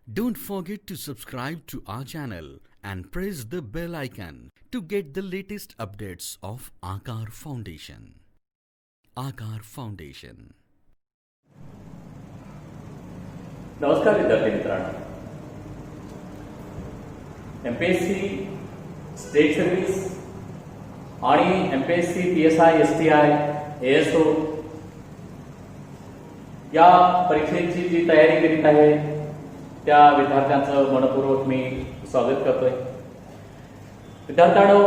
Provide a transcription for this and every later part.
Don't forget to subscribe to our channel and press the bell icon to get the latest updates of Aakar Foundation. Aakar Foundation. नमस्कार विद्यार्थी मित्रांनो. MPSC state service आणि MPSC PSI STI ASO या परीक्षेची जी तयारी करीत आहे त्या विद्यार्थ्यांचं मनपूर्वक मी स्वागत करतोय. विद्यार्थ्यांनो,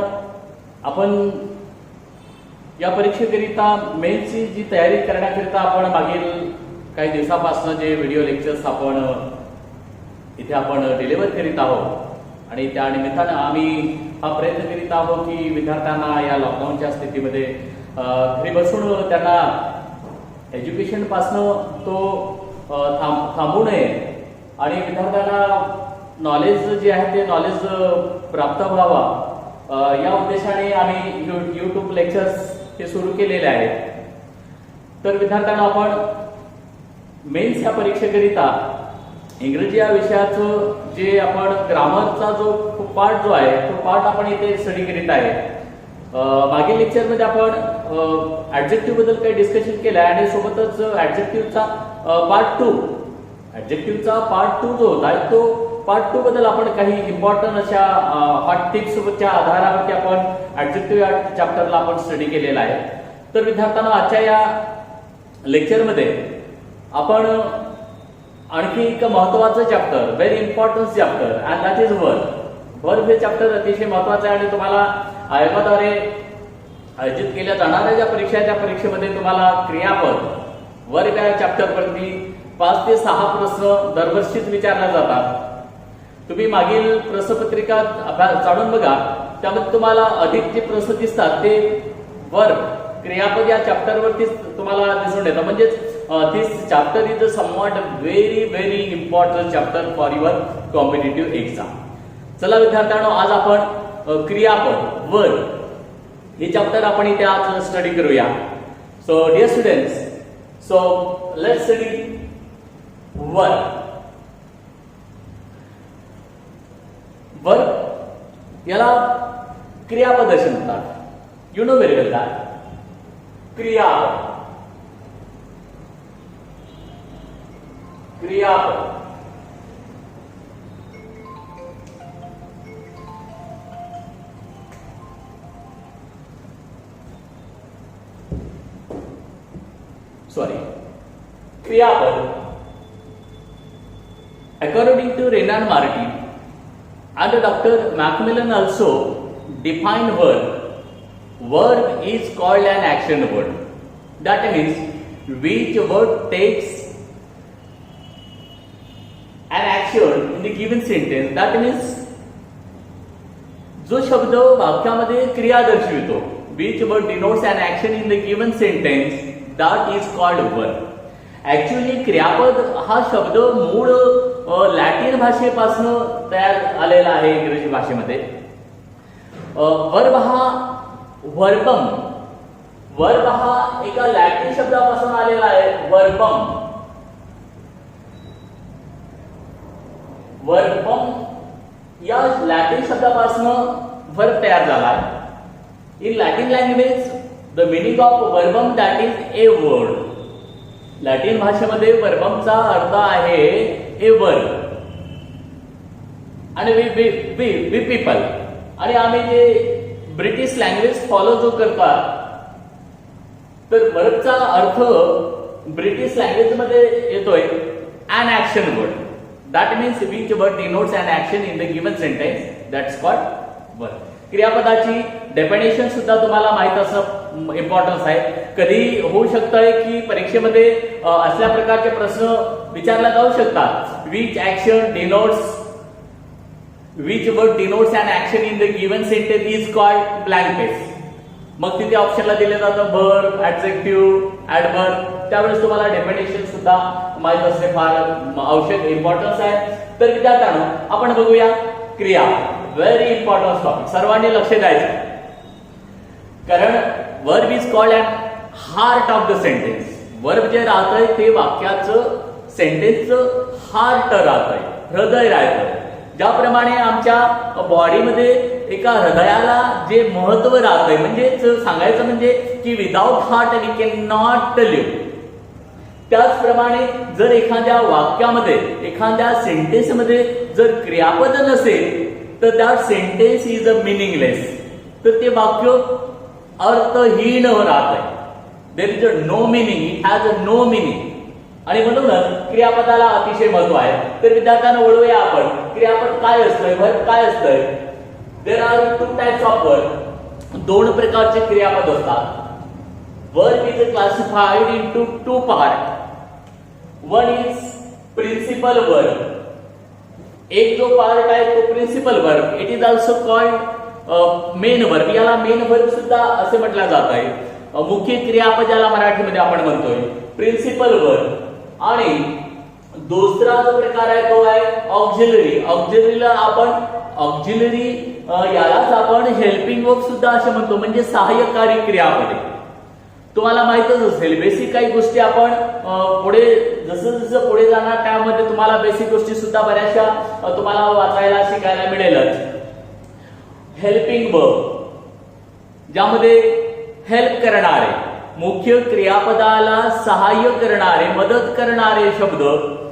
आपण या परीक्षेकरिता मेन्सची जी तयारी करण्याकरिता आपण मागील काही दिवसापासून जे व्हिडिओ लेक्चर्स आपण इथे डिलिव्हर करीत आहोत आणि त्या निमित्तानं आम्ही हा प्रयत्न करीत आहोत की विद्यार्थ्यांना या लॉकडाऊनच्या स्थितीमध्ये घरी बसून त्यांना एज्युकेशन पासनं तो थांबू नये आणि विद्यार्थ्यांना नॉलेज जे आहे ते नॉलेज प्राप्त व्हावा या उद्देशाने आम्ही यूट्यूब लेक्चर्स हे सुरू केलेले आहेत. तर विद्यार्थ्यांना आपण मेन्स या परीक्षेकरिता इंग्रजी या विषयाचं जे आपण ग्रामरचा जो पार्ट जो आहे तो पार्ट आपण इथे स्टडी करीत आहे. मागील लेक्चरमध्ये आपण ऍडजेक्टिव्ह बद्दल काही डिस्कशन केलं आहे आणि सोबतच ऍडजेक्टिव्हचा पार्ट 2 जो होता तो पार्ट 2 बद्दल आपण काही इम्पॉर्टंट अशा हॉट टिप्सच्या आधारावरती आपण ऍडजेक्टिव्ह या चॅप्टरला आपण स्टडी केलेला आहे. तर विद्यार्थ्यांना आजच्या या लेक्चरमध्ये आपण आणखी एक महत्वाचं chapter, very important chapter, and that is verb. Verb हे चॅप्टर अतिशय महत्वाचं आहे आणि तुम्हाला आयोगाद्वारे आयोजित केल्या जाणाऱ्या ज्या परीक्षा त्या परीक्षेमध्ये तुम्हाला क्रियापद वर्ब या चॅप्टरवरती 5 ते 6 प्रश्न दरवर्षीच विचारले जातात. तुम्ही मागील प्रश्नपत्रिका अभ्यास जाणून बघा, त्यामध्ये तुम्हाला अधिक जे प्रश्न दिसतात ते वर्ब क्रियापद या चॅप्टरवरतीच तुम्हाला दिसून येतं. म्हणजेच this chapter is a somewhat very very important chapter for your competitive exam. चला विद्यार्थ्यांनो, आज आपण क्रियापद वर्ब हे चॅप्टर आपण इथे आज स्टडी करूया. So dear students, so let's study verb. Verb याला क्रियापद असे म्हणतात. You know very well that. क्रियापद क्रियापद according to Renan Martin and Dr. Macmillan also define verb is called an action word. That means which word takes an action in the given sentence. That means जो शब्द वाक्यामध्ये क्रिया दर्शवितो, which word denotes an action in the given sentence, that is called verb. Actually क्रियापद हा शब्द मूळ Latin भाषेपासून तयार आलेला आहे इंग्रजी भाषेमध्ये. वर्ब हा वर्ब हा एका लॅटिन शब्दापासून आलेला आहे. वर्बम या लॅटिन शब्दापासून वर्ब तयार झाला आहे. In Latin language the meaning of verbum that is a word. Latin भाषेमध्ये वर्बमचा अर्थ आहे ए वर्ड. आणि वी पीपल, आणि आम्ही जे ब्रिटिश लँग्वेज फॉलो जो करतात, तर वर्बचा अर्थ ब्रिटिश लँग्वेज मध्ये येतोय an action word. That means which word denotes an action in the given sentence, that's called verb. क्रियापदाची डेफिनेशन सुद्धा तुम्हाला माहित असणं इम्पॉर्टन्स आहे. कधी होऊ शकतंय की परीक्षेमध्ये असल्या प्रकारचे प्रश्न विचारले जाऊ शकतात. which word denotes an action in the given sentence is called blank space. मग तिथे ऑप्शनला दिले जातं वर्ब, ऍडजेक्टिव्ह, ऍडव्हर्ब. त्यावेळेस तुम्हाला डेफिनेशन सुद्धा माहित असणे फार आवश्यक इम्पॉर्टन्स आहे. तर विद्यार्थ्यांनो, आपण बघूया क्रिया. व्हेरी इम्पॉर्टंट टॉपिक, सर्वांनी लक्ष द्यायचं, कारण verb is called and heart of the sentence. Verb जे राहतंय ते वाक्याचं सेंटेन्सचं हार्ट राहतंय. हृदय राहतं. ज्याप्रमाणे आमच्या बॉडीमध्ये एका हृदयाला जे महत्व राहतंय, म्हणजेच सांगायचं म्हणजे की without heart we can not live. त्याचप्रमाणे जर एखाद्या वाक्यामध्ये, एखाद्या सेंटेन्समध्ये जर क्रियापद नसेल तर that sentence is a meaningless. तर ते वाक्य अर्थहीन राहत आहे. There is a no meaning, it has a no meaning. आणि म्हणूनच क्रियापदाला अतिशय महत्व आहे. तर विद्यार्थ्यांना वळवूया आपण, क्रियापद काय असतंय, वर्ब काय असतंय. There are two types of verb. दोन प्रकारचे क्रियापद असतात. Verb is classified into two part. One is principal verb. एक जो पार्ट आहे तो principal verb. It is also called main verb. याला मेन वर्ब सुद्धा असे म्हटलं जात आहे. मुख्य क्रियापद ज्याला मराठीमध्ये आपण म्हणतोय प्रिन्सिपल वर्ब. आणि दुसरा जो प्रकार आहे तो आहे ऑक्झिलरी. ऑक्झिलरीला आपण ऑक्झिलरी यालाच आपण हेल्पिंग वर्ब सुद्धा असे म्हणतो, म्हणजे सहाय्यकारी क्रियापदे. तुम्हाला माहितच असेल बेसिक काही गोष्टी आपण पुढे जसं जसं पुढे जाणार त्यामध्ये तुम्हाला बेसिक गोष्टी सुद्धा बऱ्याचशा तुम्हाला वाचायला शिकायला मिळेलच. हेल्पिंग वर्ब ज्यामध्ये हेल्प करणारे, मुख्य क्रियापदाला सहाय्य करणारे, मदत करणारे शब्द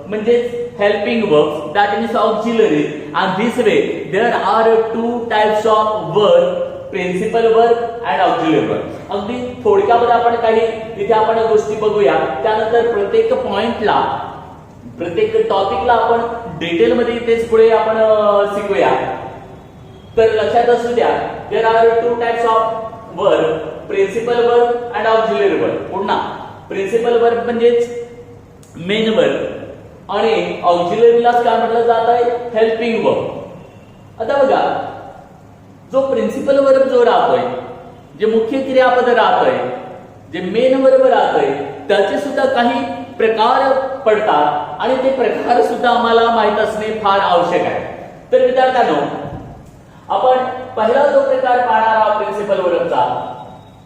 म्हणजे helping verbs, that means auxiliary. And this way there are two types of verb, principal verb and auxiliary verb. अगदी थोडक्यामध्ये आपण काही इथे आपण गोष्टी बघूया. त्यानंतर प्रत्येक पॉइंटला, प्रत्येक टॉपिकला आपण डिटेलमध्ये इथेच पुढे आपण शिकूया. तर लक्षात असू द्या, there are two types of verb, principal verb and auxiliary verb. पुन्हा प्रिन्सिपल वर्ब म्हणजेच मेन वर्ब आणि ऑक्झिलरीलाच काय म्हटलं जात आहे, हेल्पिंग वर्ब. आता बघा, जो प्रिन्सिपल वर्ब जो राहतोय, जे मुख्य क्रियापद राहतोय, जे मेन वर्ब राहतोय, त्याचे सुद्धा काही प्रकार पडतात आणि ते प्रकार सुद्धा आम्हाला माहित असणे फार आवश्यक आहे. तर विद्यार्थ्यांनो, आपण पहिला जो प्रकार पाहणार आहोत प्रिन्सिपल वर्बचा.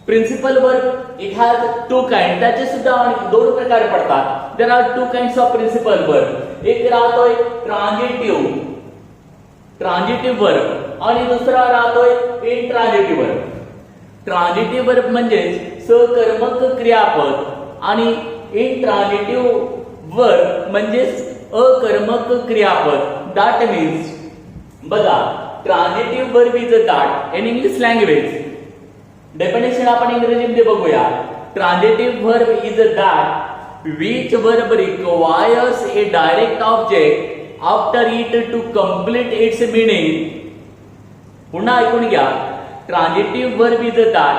Principal verb it has two kind. त्याचे सुद्धा दोन प्रकार पडतात. There are two kinds of principal verb. एक राहतोय ट्रान्झिटिव्ह वर्ब आणि दुसरा राहतोय इंट्रान्झिटिव्ह वर्ब. ट्रान्झिटिव्ह वर्ब म्हणजे सकर्मक क्रियापद आणि इंट्रान्झिटिव्ह वर्ब म्हणजे अकर्मक क्रियापद. दॅट मीन्स बघा, transitive verb is that in English language. डेफिनेशन आपण इंग्रजीमध्ये बघूया. Transitive verb is that which verb requires a direct object after it to complete its meaning. पुन्हा ऐकून घ्या. Transitive verb is that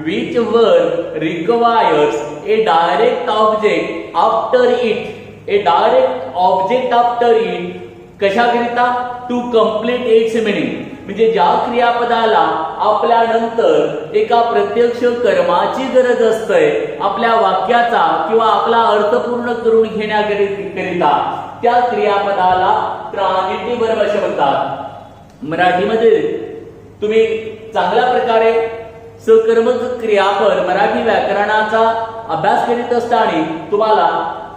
which verb requires a direct object after it, a direct object after it, कशाकरिता, to complete its meaning. म्हणजे ज्या क्रियापदाला आपल्या नंतर एका प्रत्यक्ष कर्माची गरज असते आपल्या वाक्याचा किंवा आपला अर्थ पूर्ण करून घेण्याकरिता, त्या क्रियापदाला ट्रान्झिटिव्ह वर्ब असे म्हणतात. मराठीमध्ये तुम्ही चांगल्या प्रकारे सकर्मक क्रियापद मराठी व्याकरणाचा अभ्यास करीत असताना तुम्हाला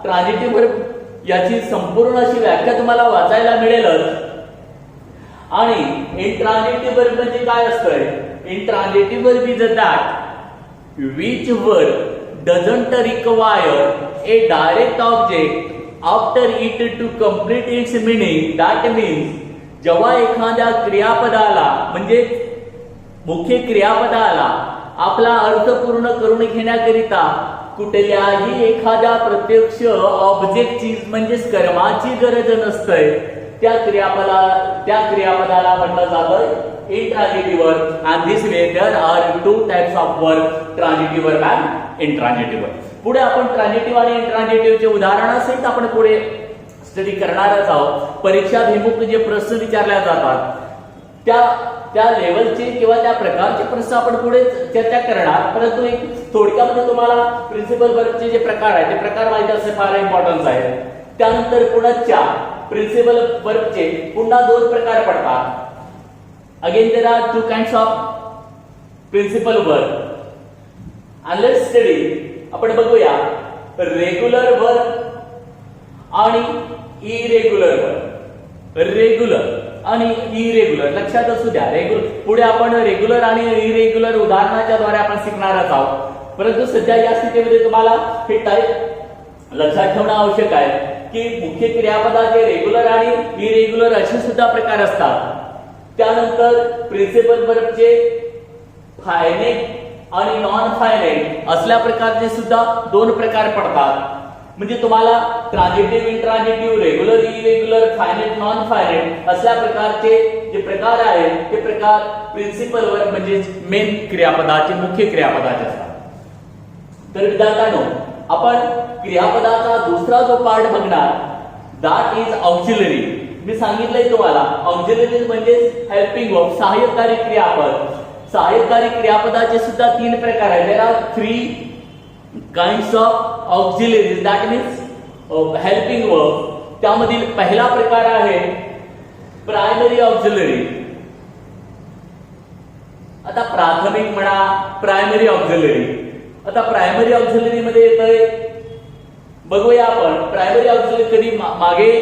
ट्रान्झिटिव्ह वर्ब याची संपूर्ण अशी व्याख्या तुम्हाला वाचायला मिळेलच. आणि इंट्रान्झिटिव्ह वर्ब म्हणजे काय असतंय, intransitive verb is that which verb doesn't require a direct object after it to complete its meaning. That means जेव्हा एखाद्या क्रियापदाला म्हणजे मुख्य क्रियापदाला आपला अर्थ पूर्ण करून घेण्याकरिता कुठल्याही एखाद्या प्रत्यक्ष ऑब्जेक्टची म्हणजेच कर्माची गरज नसते, त्या क्रियापदाला म्हटलं जातं intransitive verb. And this way there are two types of verb, transitive verb and intransitive verb. पुढे आपण ट्रान्झिटिव्ह आणि इंट्रान्झिटिव्हचे उदाहरणासहित आपण पुढे स्टडी करणारच आहोत. परीक्षाभिमुख जे प्रश्न विचारल्या जातात त्या लेवलचे किंवा त्या प्रकारचे प्रश्न आपण पुढे चर्चा करणार. परंतु एक थोडक्यामध्ये तुम्हाला प्रिन्सिपल वर्बचे जे प्रकार आहेत ते प्रकार माहिती असणे फार इम्पॉर्टन्स आहे. त्यानंतर पुन्हा प्रिन्सिपल वर्बचे पुन्हा दोन प्रकार पडतात. Again there are two kinds of principal verb. And let's study. आपण बघूया रेग्युलर वर्ब आणि इरेग्युलर वर्ब. रेग्युलर आणि इरेग्युलर लक्षात असू द्या. पुढे आपण रेग्युलर आणि इरेग्युलर उदाहरणाच्या द्वारे आपण शिकणारच आहोत. परंतु सध्या या स्थितीमध्ये तुम्हाला हे टाईप लक्षात ठेवणं आवश्यक आहे की मुख्य क्रियापदाचे रेग्युलर आणि इरेग्युलर असे सुद्धा प्रकार असतात. त्यानंतर प्रिन्सिपल वर्बचे फायनाइट आणि नॉन फायनाइट असल्या प्रकारचे सुद्धा दोन प्रकार पडतात. म्हणजे तुम्हाला transitive, intransitive, regular, irregular, finite, non finite असल्या प्रकारचे जे प्रकार आहेत ते प्रकार प्रिन्सिपल वर्ब म्हणजे मेन क्रियापदाचे, मुख्य क्रियापदाचे असतात. तर विद्यार्थ्यांनो, आपण क्रियापदाचा दुसरा जो पार्ट बघणार दॅट इज ऑक्झिलरी. मी सांगितलंय तुम्हाला ऑक्झिलरी म्हणजे हेल्पिंग वर्ब, सहाय्यकारी क्रियापद. सहाय्यकारी क्रियापदाचे सुद्धा तीन प्रकार आहेत. There are 3 kinds of auxiliaries that means helping verb. त्यामधील पहिला प्रकार आहे प्रायमरी ऑक्झिलरी. आता प्राथमिक म्हणा, प्रायमरी ऑक्झिलरी. आता प्रायमरी ऑक्झिलरी मध्ये येतंय, बघूया आपण प्रायमरी ऑक्झिलरी कधी मागे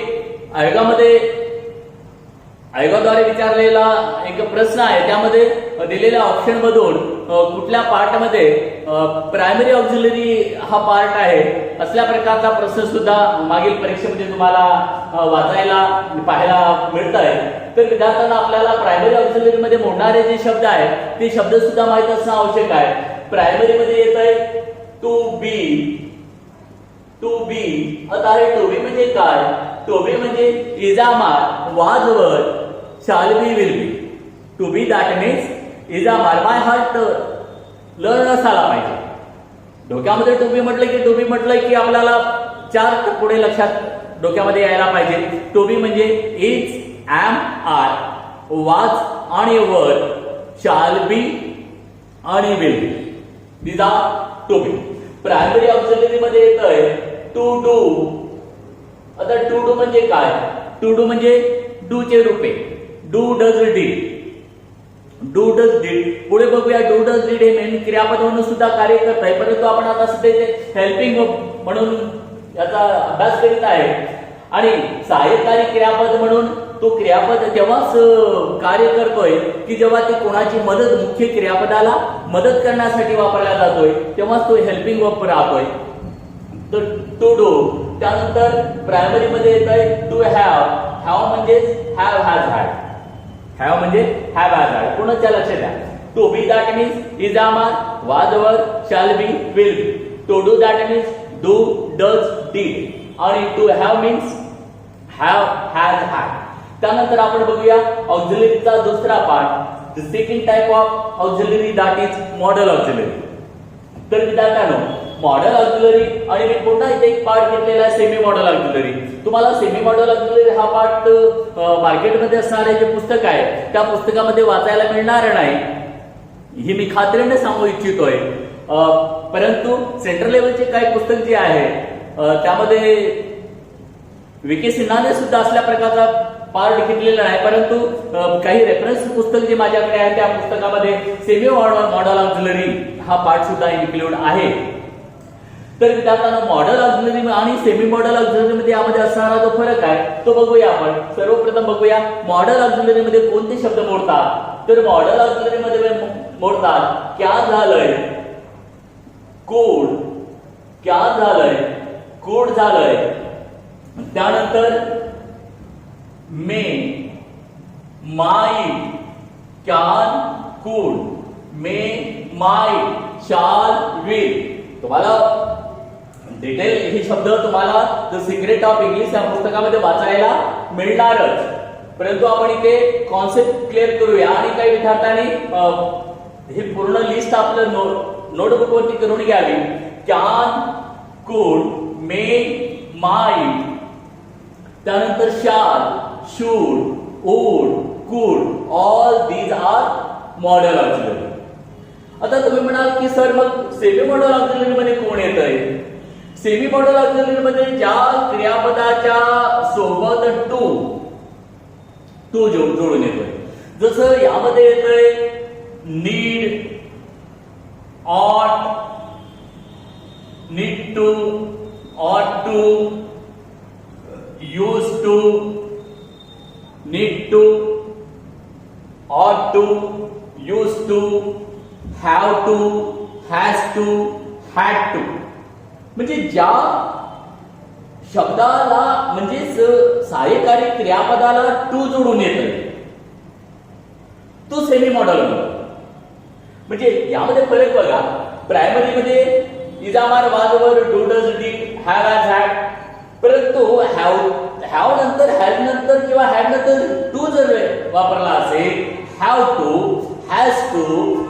आयोगाद्वारे विचारलेला एक प्रश्न आहे. त्यामध्ये दिलेल्या ऑप्शन मधून कुठल्या पार्ट मध्ये प्रायमरी ऑक्झिलरी हा पार्ट आहे असल्या प्रकारचा प्रश्न सुद्धा मागील परीक्षेमध्ये तुम्हाला वाचायला पाहायला मिळत आहे. तर विद्यार्थ्यांना आपल्याला प्रायमरी ऑक्झिलरी मध्ये मोडणारे जे शब्द आहेत ते शब्द सुद्धा माहित असणं आवश्यक आहे. प्रायमरी मध्ये येत आहे टू बी. टू बी. आता हे टू बी म्हणजे काय? टू बी म्हणजे is am are, was were, shall be, will be. To be that means is am are. My heart learn असायला पाहिजे. डोक्यामध्ये टू बी म्हटलं की टू बी म्हटलं की आपल्याला 4 पुढे लक्षात डोक्यामध्ये यायला पाहिजे. टू बी म्हणजे इज, एम, आर, वाज आणि वर, शाल बी आणि will be. these are to be. Primary auxiliary मध्ये येतंय टू डू. आता टू डू म्हणजे काय? टू डू म्हणजे डू चे रूपे. Do, does, did. Do, does, did. पुढे बघूया डू, डज, डीड हे मेन क्रियापद म्हणून सुद्धा कार्य करत आहे. परंतु आपण आता सध्या हेल्पिंग म्हणून याचा अभ्यास करीत आहे. आणि सहाय्यकारी क्रियापद म्हणून तो क्रियापद तेव्हाच कार्य करतोय की जेव्हा ते कोणाची मदत, मुख्य क्रियापदाला मदत करण्यासाठी वापरला जातोय तेव्हाच तो हेल्पिंग वर्ब राहतोय. तर टू डू. त्यानंतर प्रायमरी मध्ये येतंय टू हॅव. हॅव म्हणजे हॅव, हॅज, हॅड. हॅव म्हणजे हॅव, हॅज, हॅड. पुन्हा लक्ष द्या. To be that means is am are, was were, shall be, will be. To do that means do, does, did. आणि to have means have, has, had. त्यानंतर आपण बघूया ऑक्झिलरीचा दुसरा part. The second type of auxiliary that is modal auxiliary. तर विद्यार्थ्यांनो, model auxiliary आणि मी पुन्हा इथे एक पार्ट घेतलेला आहे सेमी मॉडेल ऑक्झिलरी. तुम्हाला सेमी मॉडेल ऑक्झिलरी हा पार्ट मार्केटमध्ये असणारे जे पुस्तक आहे त्या पुस्तकामध्ये वाचायला मिळणार नाही ही मी खात्रीने सांगू इच्छितोय. परंतु सेंट्रल लेवलचे काही पुस्तक जे आहे त्यामध्ये विके सिन्हाने सुद्धा असल्या प्रकारचा पार्ट घेतलेला आहे. परंतु काही रेफरन्स पुस्तक जे माझ्याकडे आहे त्या पुस्तकामध्ये सेमी मॉडेल ऑक्झिलरी हा पार्ट सुद्धा इन्क्लूड आहे. तर विद्यार्थ्यांना मॉडेल ऑक्झिलरी आणि सेमी मॉडेल ऑक्झिलरी मध्ये यामध्ये असणारा जो फरक आहे तो बघूया आपण. सर्वप्रथम बघूया मॉडेल ऑक्झिलरी मध्ये कोणते शब्द मोडतात. तर मॉडेल ऑक्झिलरी मध्ये मोडतात क्या झालंय, कुड. क्या झालंय, कुड झालंय. त्यानंतर मे, माइट, कॅन, कुड. मे, माइट, शाल, विल. तुम्हाला डिटेल हे शब्द तुम्हाला द सिक्रेट ऑफ इंग्लिश या पुस्तकामध्ये वाचायला मिळणारच. परंतु आपण इथे कॉन्सेप्ट क्लिअर करूया आणि काही विद्यार्थ्यांनी हे पूर्ण लिस्ट आपलं नोटबुक वरती करून घ्यावी. कॅन, कुड, मे, माइट. त्यानंतर shall, should, would, could. All these are modal auxiliary. आता तुम्ही म्हणाल की सर मग सेमी मॉडेल ऑक्झिलरी मध्ये कोण येतंय? सेमी मॉडेल ऑक्झिलरी मध्ये ज्या क्रियापदाच्या सोबत टू जोडून येतोय. जसं यामध्ये येतंय need, ought, need to, ought to, use to, need to, ought to, used to, have to, has to, had to. म्हणजे ज्या शब्दाला म्हणजेच सहाय्यकारी क्रियापदाला टू जोडून येतं तो सेमी मॉडल म्हणजे यामध्ये फरक बघा. प्रायमरी मध्ये is am are, was were, do, does, did, have, has, had. परंतु हॅव नंतर, हॅज नंतर किंवा हॅड नंतर टू जर वापरला असेल, हॅव टू, हॅज टू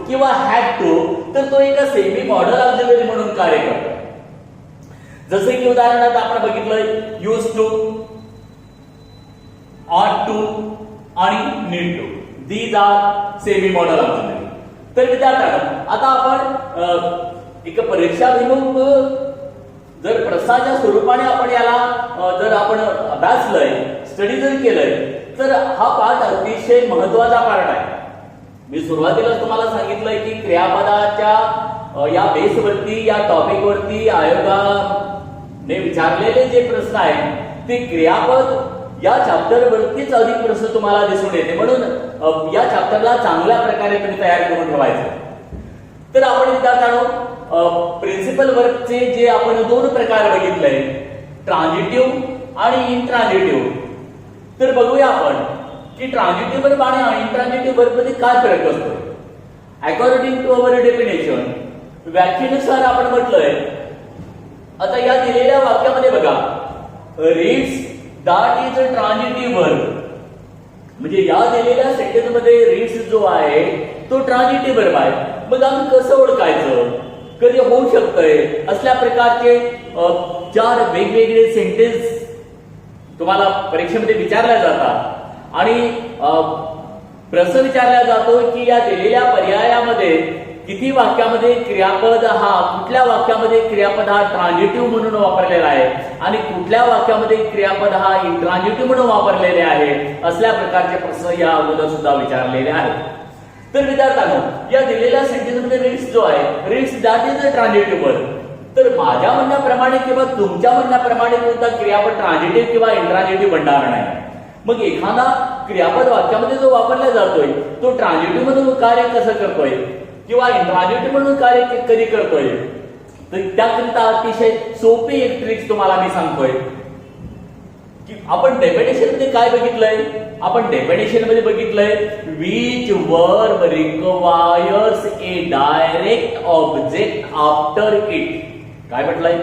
किंवा हॅड टू, तर तो एका सेमी मॉडल ऑक्झिलरी म्हणून कार्य करतो. जसे की उदाहरणार्थ आपण बघितलं यूज टू, ऑट टू आणि need to. These are semi modal auxiliary. तर विद्यार्थ्यांनो आता आपण एक परीक्षाभिमुख जर प्रश्नाच्या स्वरूपाने आपण याला जर आपण अभ्यासलंय, स्टडी जर केलंय, तर हा पाठ अतिशय महत्वाचा पाठ आहे. मी सुरुवातीलाच तुम्हाला सांगितलंय की क्रियापदाच्या या बेसवरती, या टॉपिकवरती आयोगाने विचारलेले जे प्रश्न आहेत ते क्रियापद या चॅप्टर वरतीच अधिक प्रश्न तुम्हाला दिसून येते. म्हणून या चॅप्टरला चांगल्या प्रकारे तुम्ही तयार करून ठेवायचं. तर आपण विद्यार्थ्यांनो प्रिन्सिपल वर्कचे जे आपण दोन प्रकार बघितले, ट्रान्झिटिव्ह आणि इंट्रान्झिटिव्ह. तर बघूया आपण की ट्रान्झिटिव्ह वर्ब आणि इंट्रान्झिटिव्ह वर्ब मध्ये काय फरक असतो. अकॉर्डिंग टू अवर डेफिनेशन, व्याख्येनुसार आपण म्हटलंय. आता या दिलेल्या वाक्यामध्ये बघा, reads that is a transitive verb. म्हणजे या दिलेल्या सेंटेन्स मध्ये रीड्स जो आहे तो ट्रान्झिटिव्ह वर्ब आहे. मग आम्ही कसं ओळखायचं, कधी होऊ शकतंय असल्या प्रकारचे 4 वेगवेगळे सेंटेन्स तुम्हाला परीक्षेमध्ये विचारल्या जातात आणि प्रश्न विचारला जातो की या दिलेल्या पर्यायामध्ये किती वाक्यामध्ये क्रियापद हा, कुठल्या वाक्यामध्ये क्रियापद हा ट्रान्झिटिव्ह म्हणून वापरलेला आहे आणि कुठल्या वाक्यामध्ये क्रियापद हा इंट्रान्झिटिव्ह म्हणून वापरलेले आहे, असल्या प्रकारचे प्रश्न या अगोदर सुद्धा विचारलेले आहेत. तर विद्यार्थ्यांनो या दिलेल्या सेंटेन्स मध्ये रीड्स जो आहे, reads that is a transitive verb. तर माझ्या म्हणण्याप्रमाणे किंवा तुमच्या म्हणण्याप्रमाणे कोणता क्रियापद ट्रान्झिटिव्ह किंवा इंट्रान्झिटिव्ह बनणार नाही. मग एखादा क्रियापद वाक्यामध्ये जो वापरला जातोय तो ट्रान्झिटिव्ह म्हणून कार्य कसं करतोय किंवा इंट्रान्झिटिव्ह म्हणून कार्य कधी करतोय, तर त्याकरिता अतिशय सोपी एक ट्रिक्स तुम्हाला मी सांगतोय. की आपण डेफिनेशन मध्ये काय बघितलंय, आपण डेफिनेशन मध्ये बघितलंय which verb requires a direct object after it. काय म्हटलंय,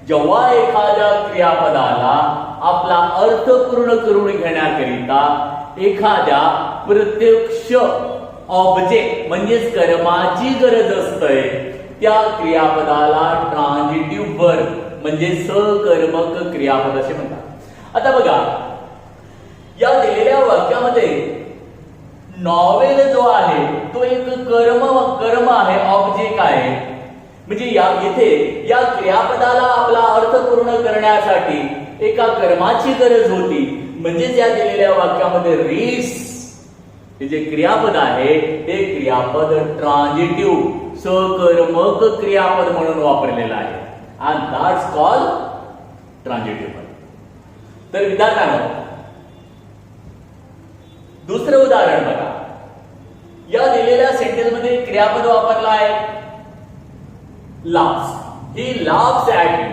जेव्हा एखाद्या क्रियापदाला आपला अर्थ पूर्ण करून घेण्याकरिता एखाद्या प्रत्यक्ष ऑब्जेक्ट म्हणजेच कर्माची गरज असते, त्या क्रियापदाला ट्रान्झिटिव्ह वर्ब म्हणजे सकर्मक क्रियापद असे म्हणतात. आता बघा या दिलेल्या वाक्यामध्ये नॉवेल जो आहे तो एक कर्म आहे, ऑब्जेक्ट आहे. म्हणजे इथे या क्रियापदाला आपला अर्थ पूर्ण करण्यासाठी एका कर्माची गरज होती. म्हणजेच या दिलेल्या वाक्यामध्ये रीड्स हे जे क्रियापद आहे ते क्रियापद ट्रान्झिटिव्ह सकर्मक क्रियापद म्हणून वापरलेलं आहे. And that's called transitive. तर विद्यार्थ्यांनो दुसरं उदाहरण बघा. या दिलेल्या सेंटेन्स मध्ये क्रियापद वापरला आहे laughs. He laughs at you.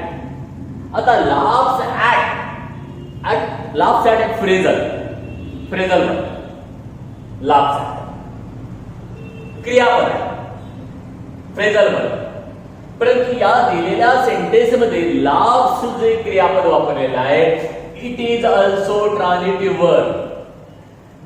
आता laughs at phrasal laughs at क्रियापद आहे फ्रेझल मध्ये. परंतु या दिलेल्या सेंटेन्स मध्ये laughs जे क्रियापद वापरलेलं आहे it is also transitive verb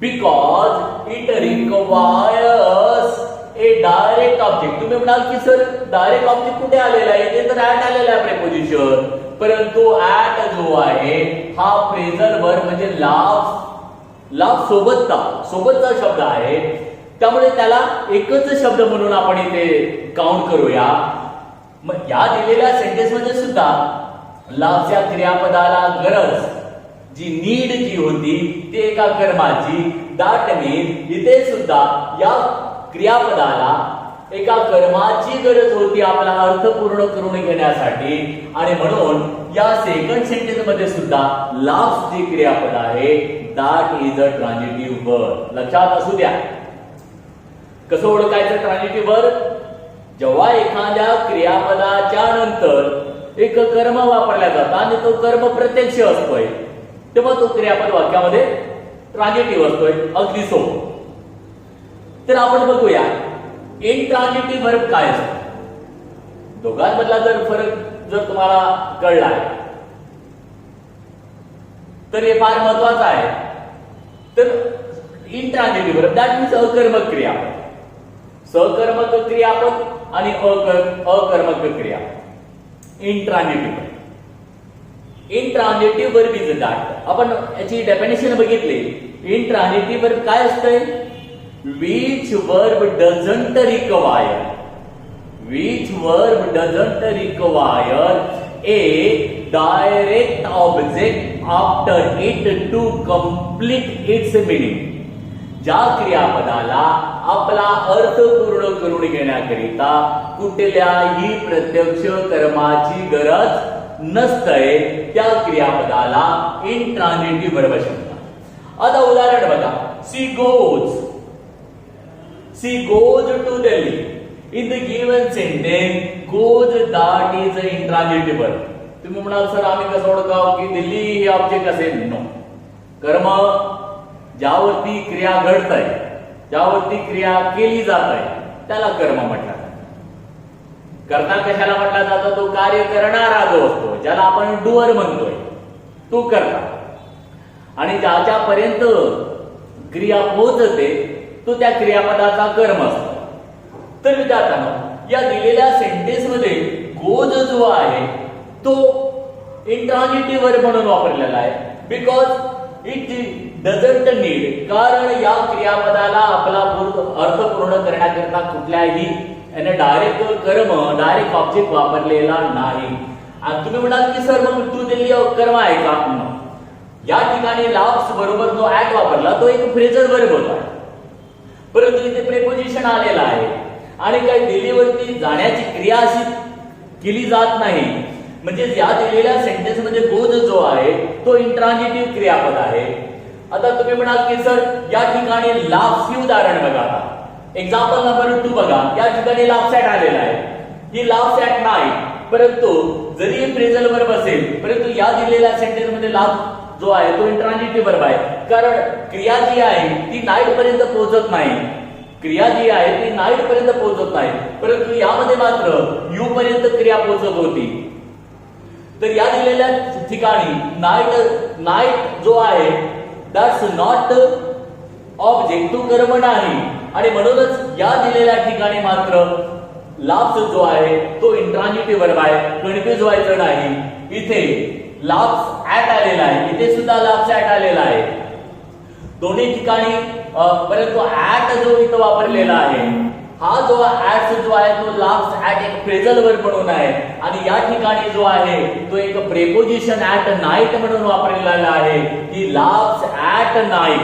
because it requires a direct object. तुम्ही म्हणाल की सर डायरेक्ट ऑब्जेक्ट कुठे आलेला आहे, ते तर ऍट आलेला आहे प्रेपोजिशन. परंतु ऍट जो आहे हा फ्रेझल वर्ब म्हणजे लाव्ह सोबतचा शब्द आहे, त्यामुळे त्याला एकच शब्द म्हणून आपण इथे काउंट करूया. मग या दिलेल्या सेंटेन्स मध्ये सुद्धा लाव्हच्या क्रियापदाला गरज जी नीड जी होती ती एका कर्माची. दॅट मीन्स इथे सुद्धा या क्रियापदाला एका कर्माची गरज होती आपला अर्थ पूर्ण करून घेण्यासाठी. आणि म्हणून या सेकंड सेंटेन्स मध्ये सुद्धा लाव्स जे क्रियापद आहे that is a transitive verb. लक्षात असू द्या. कसं ओळखायचं ट्रान्झिटिव्ह वर्ब? जेव्हा एखाद्या क्रियापदाच्या नंतर एक कर्म वापरला जातो आणि तो कर्म प्रत्यक्ष असतोय, तेव्हा तो क्रियापद वाक्यामध्ये ट्रान्झिटिव्ह असतोय. अगदी सोपं. तर आपण बघूया इनट्रान्झिटिव्ह वर्ब काय असतो. दोघांमधला जर फरक जर तुम्हाला कळला तर हे फार महत्वाचं आहे. तर इनट्रान्झिटिव्ह वर्ब दॅट मीन्स अकर्मक क्रियापद. सकर्मक क्रियापद आणि अकर्मक क्रियापद. Intransitive verb. Intransitive verb is that. आपण याची डेफिनेशन बघितली. इनट्रान्झिटिव्ह वर्ब काय असतंय? which verb doesn't require a direct object after it to complete its meaning. ज्या क्रियापदाला आपला अर्थ पूर्ण करून घेण्याकरिता कुठल्याही प्रत्यक्ष कर्माची गरज नसते, त्या क्रियापदाला इनट्रान्झिटिव्ह वर्ब म्हणतात. आता उदाहरण बघा. She goes to Delhi. In the given sentence, goes that is an intransitive verb. तुम्ही म्हणाल सर आम्ही कसं ओळखाव की दिल्ली हे ऑब्जेक्ट असेल? नो. कर्म ज्यावरती क्रिया घडत आहे, ज्यावरती क्रिया केली जात आहे, त्याला कर्म म्हटलं जातं. कर्ता कशाला म्हटला जातो? तो कार्य करणारा जो असतो, ज्याला आपण डुअर म्हणतोय, तो कर्ता. आणि ज्याच्यापर्यंत क्रिया पोहोचते तो त्या क्रियापदाचा कर्म असतो. तर विद्यार्थ्यांनो, या दिलेल्या सेंटेन्स मध्ये गोज जो आहे तो इंट्रान्झिटिव्ह वर्ब म्हणून वापरलेला आहे. बिकॉज इट डझंट नीड, कारण या क्रियापदाला आपला अर्थ पूर्ण करण्याकरता कुठल्याही डायरेक्ट कर्म, डायरेक्ट ऑब्जेक्ट वापरलेला नाही. आणि तुम्ही म्हणाल की सर मग टू दिल्ली कर्म आहे का? या ठिकाणी लाव्स बरोबर जो ऍट वापरला तो एक फ्रेजल वर्ब होता, परंतु इथे प्रेपोजिशन आलेला आहे आणि काही दिल्लीवरती जाण्याची क्रिया अशी केली जात नाही. म्हणजे या दिलेल्या सेंटेन्स मध्ये गोज जो आहे तो इंट्रान्झिटिव्ह क्रियापद आहे. आता तुम्ही म्हणाल की सर या ठिकाणी लाव्स ही उदाहरण बघा. आता एक्झाम्पल नंबर 2 बघा. या ठिकाणी लाव्स ऍट आलेला आहे. ही लाव्स ऍट नाही, परंतु जरी फ्रेजल वर्ब असेल, परंतु या दिलेल्या सेंटेन्स मध्ये लाव्स जो आहे तो इंट्रान्झिटिव्ह वर्ब आहे. कारण क्रिया जी आहे ती नाईट पर्यंत पोहोचत नाही. क्रिया जी आहे ती नाईट पर्यंत पोहोचत नाही, परंतु यामध्ये मात्र यू पर्यंत क्रिया पोहोचत होती. तर या दिलेल्या ठिकाणी नाईट जो आहे दॅट्स नॉट ऑब्जेक्ट, तो कर्म नाही. आणि म्हणूनच या दिलेल्या ठिकाणी मात्र लाव्स जो आहे तो इंट्रान्झिटिव्ह वर्ब आहे. कन्फ्युज व्हायचं नाही. इथे लाव्स ऍट आलेला आहे, इथे सुद्धा लाव्स ऍट आलेला आहे. दोन्ही ठिकाणी परंतु ऍट जो इथं वापरलेला आहे, हा जो ऍट जो आहे तो लाव्स ऍट एक फ्रेजल वर्ब म्हणून आहे. आणि या ठिकाणी जो आहे तो एक प्रेपोजिशन ऍट नाईट म्हणून वापरलेला आहे. He loves at night,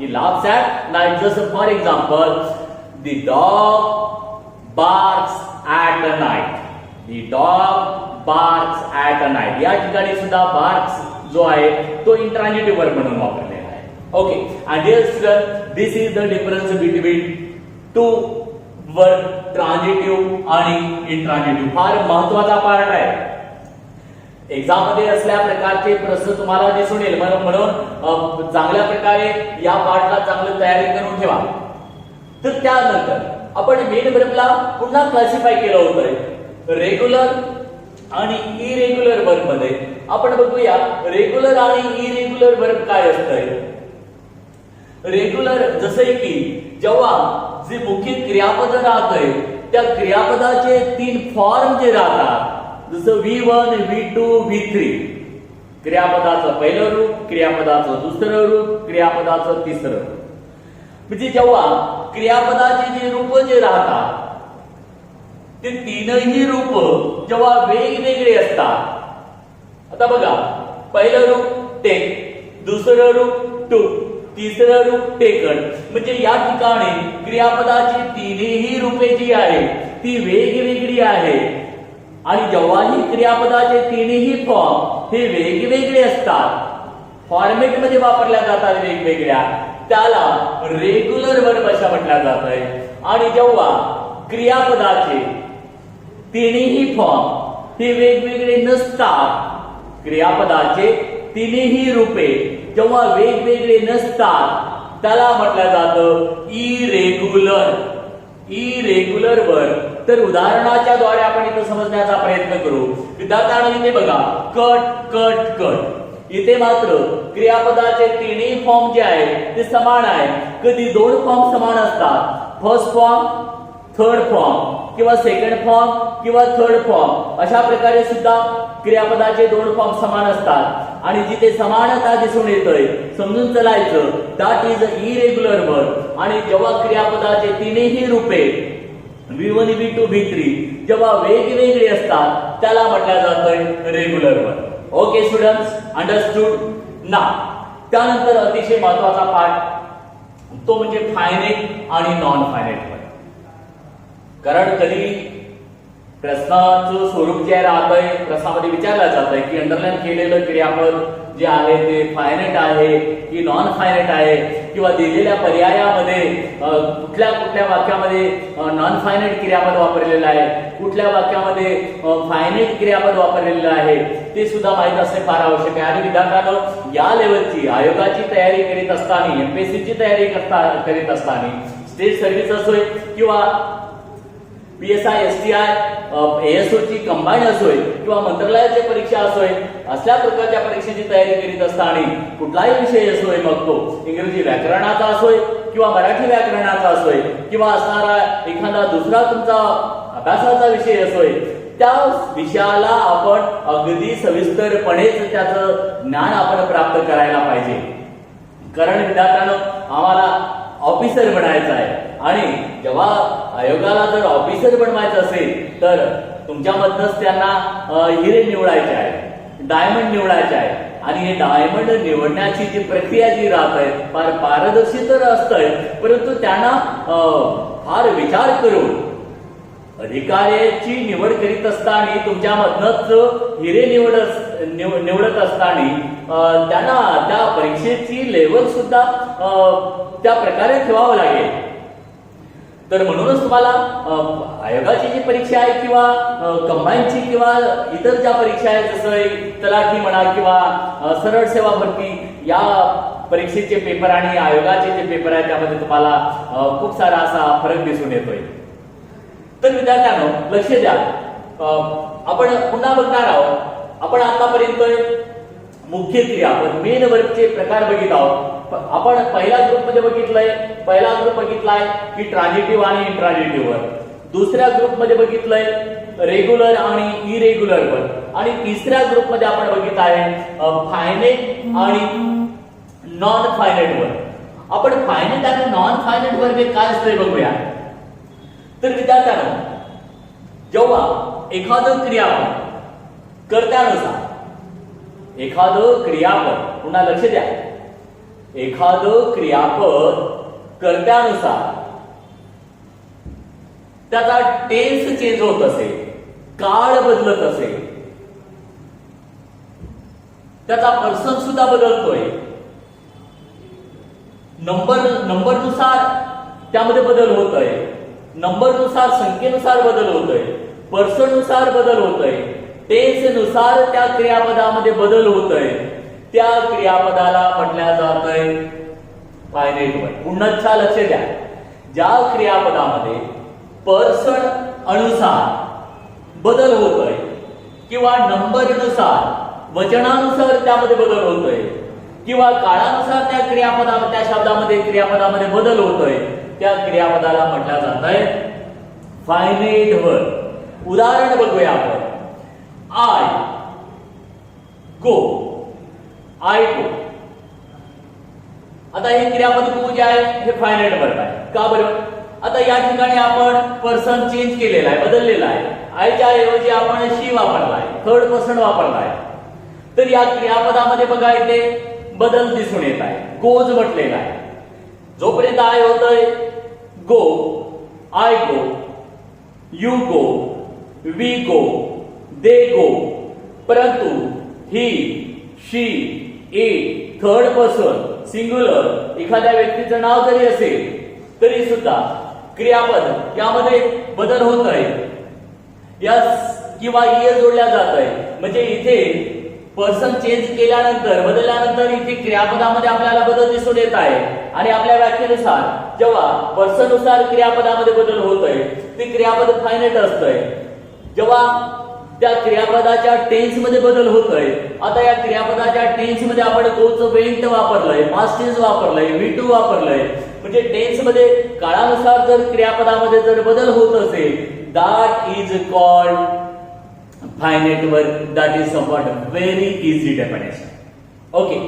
he loves at night. जसं for example, the dog barks at night. The dog barks at night. या ठिकाणी सुद्धा बार्क्स जो आहे तो इंट्रान्झिटिव्ह वर्ब म्हणून वापरलेला आहे. Okay. and dear students, this is the difference between two verb, ट्रान्झिटिव्ह आणि इंट्रान्झिटिव्ह. फार महत्वाचा पार्ट आहे. एक्झाम मध्ये असल्या प्रकारचे प्रश्न तुम्हाला दिसून येईल, म्हणून चांगल्या प्रकारे या पार्टला चांगली तयारी करून ठेवा. तर त्यानंतर आपण मेन वर्बला पुन्हा क्लासिफाय केलं होतं रेग्युलर आणि इरेग्युलर वर्ब मध्ये. आपण बघूया रेग्युलर आणि इरेग्युलर वर्ब काय असतंय. रेग्युलर जसे की जेव्हा जे मुख्य क्रियापद राहतंय त्या क्रियापदाचे 3 फॉर्म जे राहतात, जसं V1, V2, V3. क्रियापदाचं पहिलं रूप, क्रियापदाचं दुसरं रूप, क्रियापदाचं तिसरं रूप. म्हणजे जेव्हा क्रियापदाचे जे रूप जे राहतात ते तीनही रूप जेव्हा वेगवेगळे असतात. आता बघा, पहिलं रूप टेक, दुसरं रूप टूक, तिसरं रूप टेकन. म्हणजे या ठिकाणी क्रियापदाची तिन्ही रूपे जी आहे ती वेगवेगळी आहे. आणि जेव्हाही क्रियापदाचे तिन्ही फॉर्म हे वेगवेगळे असतात, फॉर्मेटमध्ये वापरल्या जातात वेगवेगळ्या, त्याला रेग्युलर वर्ब अशा म्हटल्या जात आहे. आणि जेव्हा क्रियापदाचे तिन्ही फॉर्म हे वेगवेगळे नसतात, क्रियापदाचे तिन्ही रूपे जेव्हा वेगवेगळे नसतात त्याला म्हटलं जातं इरेग्युलर. Irregular verb. तर उदाहरणाच्या द्वारे आपण इथं समजण्याचा प्रयत्न करू. विद्यार्थ्यांनो इथे बघा, कट कट कट. इथे मात्र क्रियापदाचे तिन्ही फॉर्म जे आहेत ते समान आहेत. कधी दोन फॉर्म समान असतात, फर्स्ट फॉर्म, थर्ड फॉर्म, किंवा सेकंड फॉर्म किंवा थर्ड फॉर्म. अशा प्रकारे सुद्धा क्रियापदाचे दोन फॉर्म समान असतात. आणि जिथे समानता दिसून येतोय समजून चालायचं, दॅट इज इरेग्युलर वर्ब. आणि जेव्हा क्रियापदाचे तिन्ही रूपे V1, V2, V3 जेव्हा वेगवेगळे असतात त्याला म्हटलं जातं regular verb. Okay students, understood ना. त्यानंतर अतिशय महत्वाचा पार्ट तो म्हणजे फायनाइट आणि नॉन फायनाइट वर्ब. कारण कधी प्रश्नाचं स्वरूप जे राहतंय, प्रश्नामध्ये विचारलं जातंय की अंडरलाईन केलेलं क्रियापद जे आहे ते फायनाइट आहे की नॉन फायनाइट आहे, किंवा दिलेल्या पर्यायामध्ये कुठल्या कुठल्या वाक्यामध्ये नॉन फायनाइट क्रियापद वापरलेलं आहे, कुठल्या वाक्यामध्ये फायनाइट क्रियापद वापरलेलं आहे, ते सुद्धा माहित असणे फार आवश्यक आहे. आणि विद्यार्थ्यांनो या लेवलची आयोगाची तयारी करीत असताना, एमपीएससीची तयारी करीत असताना, स्टेट सर्व्हिस असोय किंवा PSI, STI, ASO ची कंबाईन असोय किंवा मंत्रालयाच्या परीक्षा असोय, असल्या प्रकारच्या परीक्षेची तयारी करीत असताना कुठलाही विषय असोय, मग तो इंग्रजी व्याकरणाचा असोय किंवा मराठी व्याकरणाचा असोय किंवा असणारा एखादा दुसरा तुमचा अभ्यासाचा विषय असोय, त्या विषयाला आपण अगदी सविस्तरपणेच त्याचं ज्ञान आपण प्राप्त करायला पाहिजे. कारण विद्यार्थ्यांनो आम्हाला ऑफिसर बनायचं आहे. आणि जेव्हा आयोगाला जर ऑफिसर बनवायचं असेल तर तुमच्यामधनच त्यांना हिरे निवडायचे आहे, डायमंड निवडायचे आहे. आणि हे डायमंड निवडण्याची जी प्रक्रिया जी राहत आहे फार पारदर्शी तर असतंय, परंतु त्यांना फार विचार करून अधिकाऱ्याची निवड करीत असताना, तुमच्यामधनच हिरे निवडत असताना त्यांना त्या परीक्षेची लेवल सुद्धा त्या प्रकारे ठेवावं लागेल. तर म्हणूनच तुम्हाला आयोगाची जी परीक्षा आहे किंवा कंबाईनची किंवा इतर ज्या परीक्षा आहेत, जसं तलाठी म्हणा किंवा सरळ सेवा भरती, या परीक्षेचे पेपर आणि आयोगाचे जे पेपर आहेत त्यामध्ये तुम्हाला खूप सारा असा फरक दिसून येतोय. तर विद्यार्थ्यांनो लक्ष द्या, आपण पुन्हा बघणार आहोत. आपण आतापर्यंत मुख्य क्रियापद मेन वर्बचे प्रकार बघित आहोत. आपण पहिल्या ग्रुपमध्ये बघितलंय, पहिला ग्रुप बघितलाय की ट्रान्झिटिव्ह आणि इंट्रान्झिटिव्ह वर्ब. दुसऱ्या ग्रुपमध्ये बघितलंय रेग्युलर आणि इरेग्युलर वर्ब. आणि तिसऱ्या ग्रुपमध्ये आपण बघित आहे फायनाइट आणि नॉन फायनाइट वर्ब. आपण फायनाइट आणि नॉन फायनाइट वर्ब हे काय असते बघूया. तर विद्यार्थ्यांनो जेव्हा एखादं क्रियापद कर्त्यानुसार, एखादं क्रियापद, पुन्हा लक्ष द्या, एखादं क्रियापद कर्त्यानुसार त्याचा टेन्स चेंज होत असेल, काळ बदलत असेल, त्याचा पर्सन सुद्धा बदलतोय, नंबरनुसार त्यामध्ये बदल होतोय, नंबरनुसार संख्येनुसार बदल होतोय, पर्सननुसार बदल होतोय, टेन्सनुसार त्या क्रियापदामध्ये बदल होतोय, त्या क्रियापदाला म्हटल्या जातंय फायनाइट वर्ब. पुन्हा लक्ष द्या, ज्या क्रियापदामध्ये पर्सन अनुसार बदल होतोय किंवा नंबरनुसार, वचनानुसार त्यामध्ये बदल होतोय किंवा काळानुसार त्या क्रियापदामध्ये, त्या शब्दामध्ये क्रियापदामध्ये बदल होतोय, त्या क्रियापदाला म्हटल्या जातंय फायनाइट वर्ब. उदाहरण बघूया आपण. आय गो, आय गो. आता हे क्रियापद गो जे आहे हे फायनाइट वर्ब आहे. का बरं? आता या ठिकाणी आपण पर्सन चेंज केलेला आहे, बदललेला आहे. आयच्या ऐवजी आपण शी वापरलाय, थर्ड पर्सन वापरलाय. तर या क्रियापदामध्ये बघा इथे बदल दिसून येत आहे. गोज म्हटलेला आहे. जोपर्यंत आय होतंय go, I go, you go, we go, they go, परंतु he, she, it, third person singular एखाद्या व्यक्तीचं नाव जरी असेल तरी सुद्धा क्रियापद यामध्ये बदल होत आहे या किंवा ये जोडल्या जात आहे. म्हणजे इथे पर्सन चेंज केल्यानंतर बदलल्यानंतर इथे क्रियापदामध्ये आपल्याला बदल दिसून येत आहे आणि आपल्या व्याख्येनुसार जेव्हा पर्सननुसार क्रियापदामध्ये बदल होत आहे ते क्रियापद फायनाइट असतंय. जेव्हा त्या क्रियापदाच्या टेन्स मध्ये बदल होतोय, आता या क्रियापदाच्या टेन्स मध्ये आपण गोचं वेंट वापरलंय, पास्ट टेन्स वापरलंय, V2 वापरलंय. म्हणजे टेन्स मध्ये काळानुसार जर क्रियापदामध्ये जर बदल होत असेल that is called finite verb. That is somewhat very easy definition. Okay,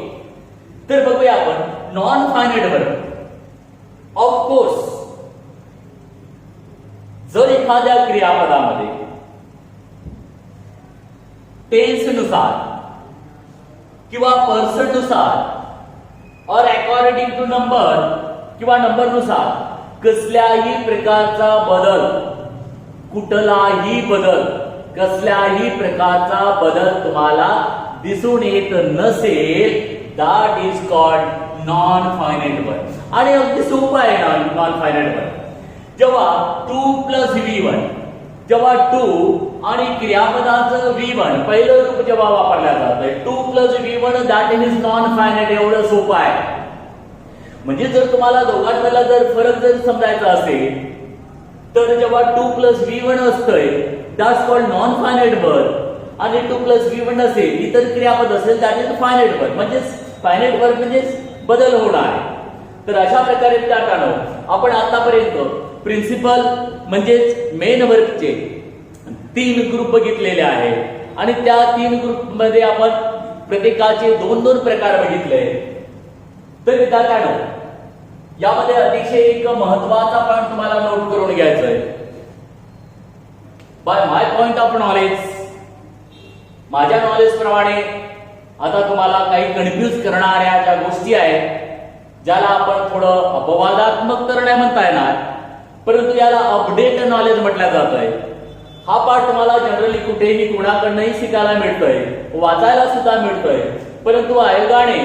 तर बघूया आपण नॉन फायनाइट वर्ब. ऑफकोर्स जर एखाद्या क्रियापदामध्ये टेन्स नुसार किंवा पर्सन नुसार और अकॉर्डिंग टू नंबर किंवा नंबर नुसार कसल्याही प्रकारचा बदल, कुठलाही बदल, कसल्याही प्रकारचा बदल तुम्हाला दिसून येत नसेल that is called non finite verb. आणि अगदी सोपं आहे नॉन फायनाइट वर्ब. जेव्हा 2 + V1 जेव्हा 2 आणि क्रियापदाचं V1 पहिलं रूप जेव्हा वापरल्या जातंय 2 + V1 that is non finite. एवढं सोपं आहे. म्हणजे जर तुम्हाला दोघांमधला जर फरक जर समजायचा असेल तर जेव्हा 2 + V1 असतंय that's called non finite verb आणि 2 + V1 असेल इतर क्रियापद असेल दॅट इज फायनाइट वर्ब. म्हणजे फायनाइट वर्ब म्हणजे बदल होणार. तर अशा प्रकारे विद्यार्थ्यांनो आपण आतापर्यंत प्रिन्सिपल म्हणजेच मेन वर्बचे 3 ग्रुप बघितलेले आहेत आणि त्या 3 ग्रुपमध्ये आपण प्रत्येकाचे 2-2 प्रकार बघितले. तर विद्यार्थ्यांनो यामध्ये अतिशय एक महत्वाचा पॉइंट तुम्हाला नोट करून घ्यायचा आहे. By my point of knowledge, माझ्या नॉलेज प्रमाणे आता तुम्हाला काही कन्फ्यूज करणाऱ्या ज्या गोष्टी आहेत ज्याला आपण थोडं अपवादात्मक तर नाही म्हणता येणार परंतु याला अपडेट नॉलेज म्हटलं जात आहे. हा पाठ तुम्हाला जनरली कुठेही कुणाकडनंही शिकायला मिळतोय, वाचायला सुद्धा मिळतोय. परंतु आयोगाने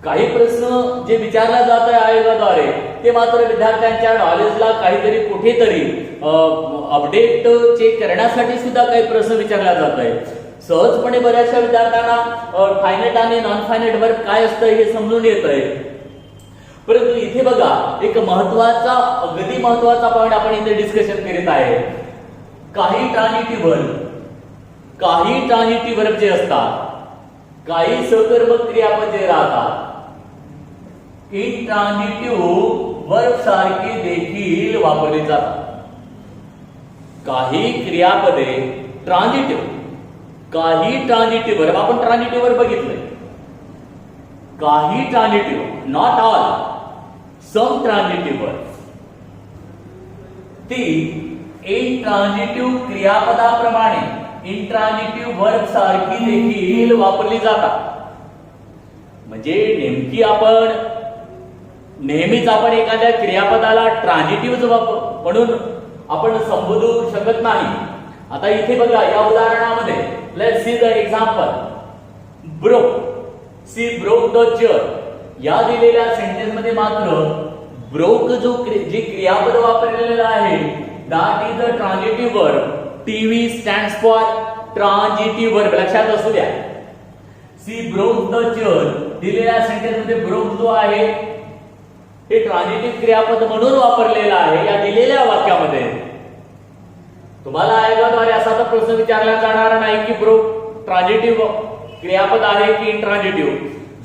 काही प्रश्न जे विचारला जात आहे आयोगाद्वारे ते मात्र विद्यार्थ्यांच्या नॉलेजला काहीतरी कुठेतरी अपडेट चेक करण्यासाठी सुद्धा काही प्रश्न विचारला जात आहे. सहजपणे बऱ्याचशा विद्यार्थ्यांना फायनाइट आणि नॉन फायनाइट वर्ब काय असतं हे समजून येत आहे. परंतु इथे बघा एक महत्वाचा अगदी महत्वाचा पॉइंट आपण इथे डिस्कशन करीत आहे. काही ट्रान्झिटिव्ह वर्ब जे असतात, काही सकर्मक क्रियापद जे राहतात इंट्रान्झिटिव्ह वर्ब सारखी देखील वापरली जातात. काही क्रियापदे ट्रान्झिटिव्ह, काही ट्रान्झिटिव्ह वर्ब आपण ट्रान्झिटिव्ह वर्ब बघितले. काही ट्रान्झिटिव्ह, नॉट ऑल, सम ट्रान्झिटिव्ह वर्ब ती इंट्रान्झिटिव्ह क्रियापदाप्रमाणे इंट्रान्झिटिव्ह वर्ब सारखी देखील वापरली जातात. म्हणजे नेमकी आपण नेहमीच आपण एखाद्या क्रियापदाला ट्रान्झिटिव्ह म्हणून आपण संबोधू शकत नाही. आता इथे बघा या उदाहरणामध्ये let's see the example. Broke, see broke the chair. या दिलेल्या सेंटेन्स मध्ये मात्र ब्रोक जे क्रियापद वापरलेलं आहे that is a transitive verb. TV stands for transitive verb, लक्षात असू द्या. सी ब्रोक द चेअर दिलेल्या सेंटेन्स मध्ये ब्रोक जो आहे हे ट्रान्झिटिव्ह क्रियापद म्हणून वापरलेलं आहे या दिलेल्या वाक्यामध्ये. तुम्हाला आयोगाद्वारे असा तर प्रश्न विचारला जाणार नाही की ब्रोक ट्रान्झिटिव्ह क्रियापद आहे की इंट्रान्झिटिव्ह.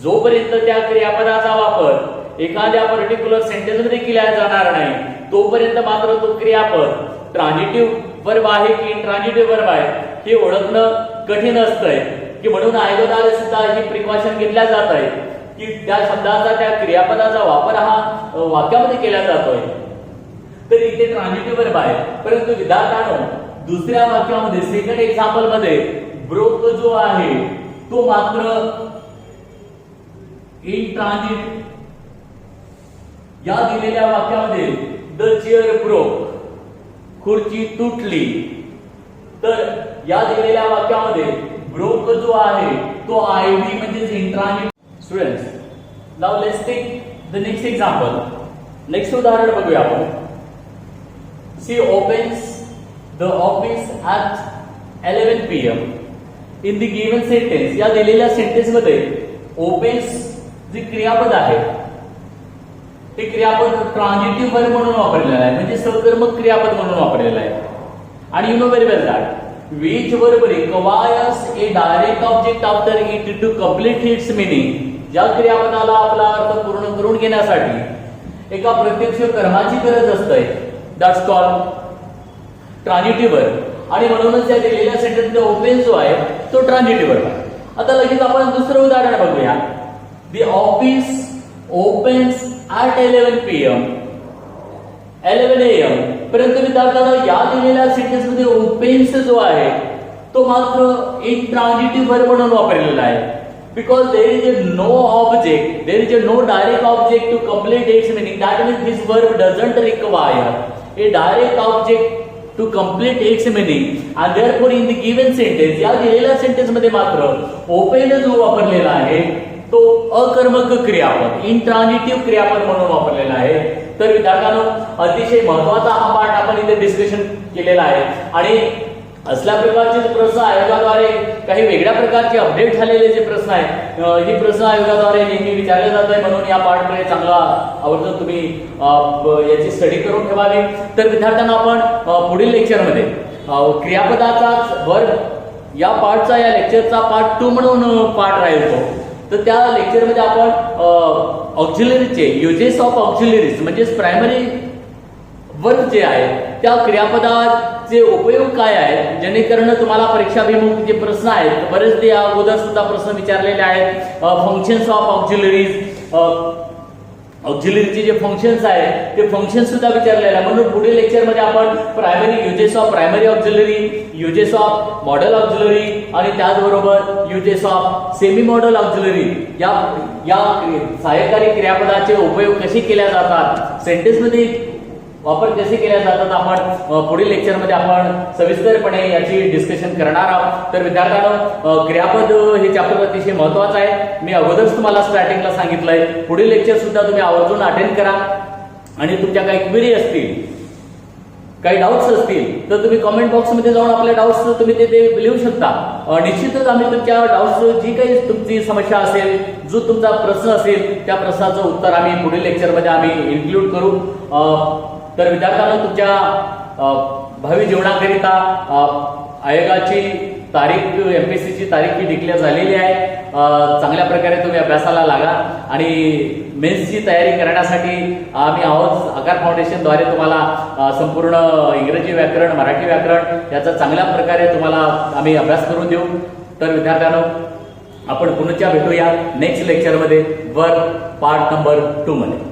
जोपर्यंत त्या क्रियापदाचा वापर एखाद्या पर्टिक्युलर सेंटेन्स मध्ये केला जाणार नाही तोपर्यंत मात्र तो क्रियापद ट्रान्झिटिव्ह वर्ब आहे की इंट्रान्झिटिव्ह वर्ब आहे हे ओळखणं कठीण असतंय. की म्हणून आयोगाद्वारे सुद्धा ही प्रिकॉशन घेतल्या जात आहे की त्या शब्दाचा त्या क्रियापदाचा वापर हा वाक्यामध्ये केला जातोय. तर इथे ट्रान्झिटिव्ह वर्ब आहे. परंतु विद्यार्थ्यांनो दुसऱ्या वाक्यामध्ये सेकंड एक्झाम्पल मध्ये ब्रोक जो आहे तो मात्र इंट्रान्झिटिव्ह. या दिलेल्या वाक्यामध्ये द चेअर ब्रोक, खुर्ची तुटली. तर या दिलेल्या वाक्यामध्ये ब्रोक जो आहे तो आयव्ही म्हणजेच इंट्रान्झिटिव्ह. Students, now let's take the next example. Next उदाहरण बघूया आपण. She opens the office at 11 p.m. In the given sentence, या दिलेल्या सेंटेन्स मध्ये opens जे क्रियापद आहे ते क्रियापद ट्रान्झिटिव्ह वर्ब म्हणून वापरलेलं आहे, म्हणजे सकर्मक क्रियापद म्हणून वापरलेलं आहे. आणि you know very well that which verb requires a direct object after it to complete its meaning. ज्या क्रियापदाला आपला अर्थ पूर्ण करून घेण्यासाठी एका प्रत्यक्ष कर्माची गरज असते, दॅट्स कॉल्ड ट्रान्झिटिव्ह वर्ब. आणि म्हणूनच या दिलेल्या सेंटेन्समध्ये ओपन जो आहे तो ट्रान्झिटिव्ह वर्ब आहे. आता लगेच आपण दुसरं उदाहरण बघूया. The office opens at 11 p.m. 11 a.m. परंतु विद्यार्थ्यांनो या दिलेल्या सेंटेन्स मध्ये ओपेन्स जो आहे तो मात्र इंट्रान्झिटिव्ह वर्ब म्हणून वापरलेला आहे. Because there is no object, there is no direct object to complete its meaning. That means this verb doesn't require a direct object to complete its meaning and therefore in the given sentence, या दिलेल्या sentence मध्ये मात्र open जो वापरलेला आहे तो अकर्मक क्रियापद, इंट्रान्झिटिव्ह क्रियापद म्हणून वापरलेला आहे. तर विद्यार्थ्यांनो अतिशय महत्वाचा हा पाठ आपण इथे डिस्कशन केलेला आहे. आणि असल्या प्रकारचे प्रश्न आयोगाद्वारे काही वेगळ्या प्रकारचे अपडेट झालेले जे प्रश्न आहेत, हे प्रश्न आयोगाद्वारे नेहमी विचारले जात आहे. म्हणून या पाठकडे चांगला आवर्जून तुम्ही याची स्टडी करून ठेवावी. तर विद्यार्थ्यांना आपण पुढील लेक्चरमध्ये क्रियापदाचाच वर्ग या पार्टचा, या लेक्चरचा पार्ट 2 म्हणून पाठ राहील तो. तर त्या लेक्चरमध्ये आपण ऑक्झिलरीचे युजेस ऑफ ऑक्झिलरीज म्हणजे प्रायमरी वर्ब जे आहे त्या क्रियापदाचे उपयोग काय आहेत, जेणेकरून तुम्हाला परीक्षाभिमुख जे प्रश्न आहेत बरेच ते अगोदर सुद्धा प्रश्न विचारलेले आहेत. फंक्शन्स ऑफ ऑक्झिलरीज, ऑक्झिलरीचे जे फंक्शन्स आहेत ते फंक्शन सुद्धा विचारलेले आहे. म्हणून पुढील लेक्चरमध्ये आपण primary uses of primary auxiliary, uses of model auxiliary आणि त्याचबरोबर uses of semi model auxiliary या सहाय्यकारी क्रियापदाचे उपयोग कसे केले जातात, सेंटेन्समध्ये वापर कसे केले जातात, आपण पुढील लेक्चरमध्ये आपण सविस्तरपणे याची डिस्कशन करणार आहोत. तर विद्यार्थ्यांनो क्रियापद हे चॅप्टर अतिशय महत्वाचं आहे. मी अगोदरच तुम्हाला स्टार्टिंगला सांगितलंय. पुढील लेक्चर सुद्धा तुम्ही आवर्जून अटेंड करा. आणि तुमच्या काही क्वेरी असतील, काही डाऊट्स असतील तर तुम्ही कमेंट बॉक्समध्ये जाऊन आपले डाऊट्स तुम्ही ते लिहू शकता. निश्चितच आम्ही तुमच्या डाऊट्स जी काही तुमची समस्या असेल, जो तुमचा प्रश्न असेल त्या प्रश्नाचं उत्तर आम्ही पुढील लेक्चरमध्ये आम्ही इन्क्लूड करू. तर विद्यार्थ्यांना तुमच्या भावी जीवनाकरिता आयोगाची तारीख, एमपीएससीची तारीख ही डिक्लेअर झालेली आहे. चांगल्या प्रकारे तुम्ही अभ्यासाला लागा आणि मेन्सची तयारी करण्यासाठी आम्ही आहोत. आकार फाउंडेशनद्वारे तुम्हाला संपूर्ण इंग्रजी व्याकरण, मराठी व्याकरण याचा चांगल्या प्रकारे तुम्हाला आम्ही अभ्यास करून देऊ. तर विद्यार्थ्यांनो आपण पुन्हा भेटूया नेक्स्ट लेक्चरमध्ये वर्ग पार्ट नंबर 2 मध्ये.